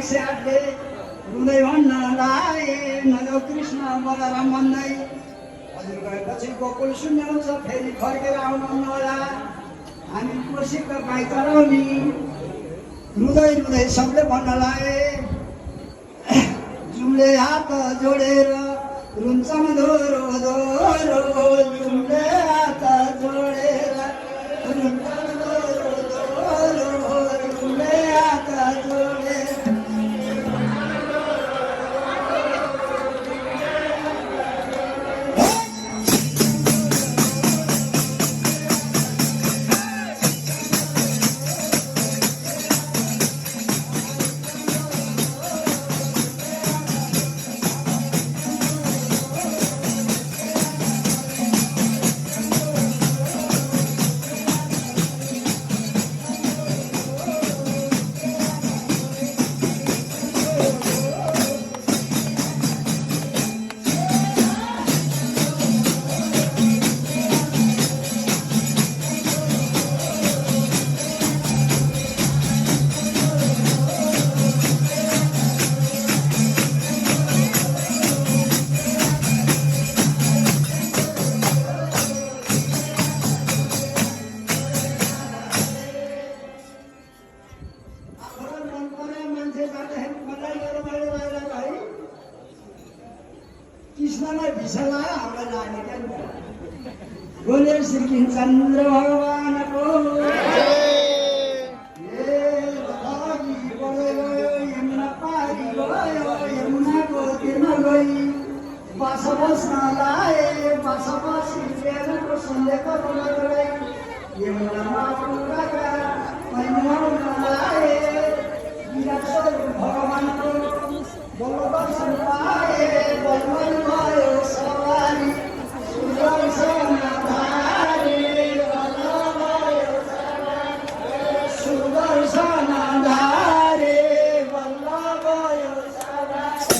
108 ले हृदय भन्न लाए नगो कृष्ण बलराम भन्दै हजुर गएपछि गोकुल शून्य हुन्छ फेरि फर्केर आउनु होला हामी कोसीको गाई चराउने रुँदै रुँदै सबले भन्न लाए जुमले हात जोडेर रुन्छन् दोहोरो दोहोरो जुमले हात जोडेर रुन्छन् दोहोरो दोहोरो जुमले हात जोडेर कृष्णलाई भिसला हामीलाई लाने क्या बोले श्री चन्द्र भगवानको यमुना पारी गयो यमुनाको तिरमा गई बास बस्न लाए बास बसी प्रेमको सन्देहको बोलाइ यमुनामा पुराका महिमाउन लाए विराट भगवानको बल्ल दर्शन पाए बलवन भयो सवारी सुदर्शन धारे बल्ल भयो सवारी सुदर्शन धारे बल्ल भयो सवारी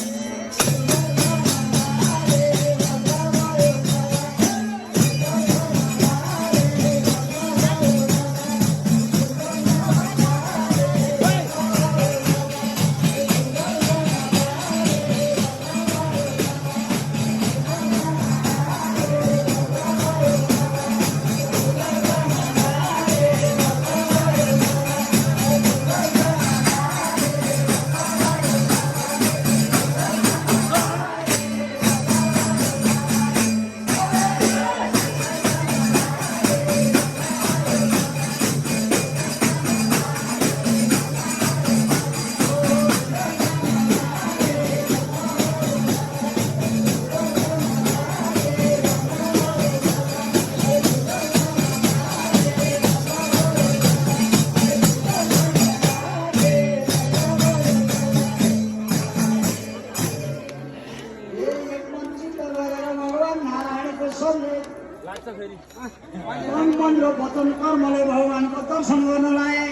मन र वचन कर्मले भगवानको दर्शन गर्न लाए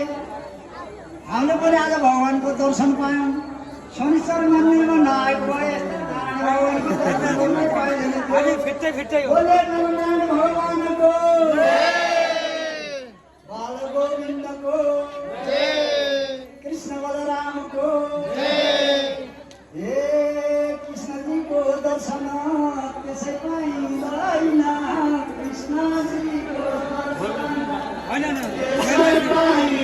हामीले पनि आज भगवानको दर्शन पायौँ शनिश्चर मन्दिरमा नआएको भए भगवानको दर्शन गर्न पाएन भगवानको बाल गोविन्दको कृष्ण बलरामको हे कृष्णजीको दर्शन त्यसै पाइँदैन कृष्णजीको दर्शन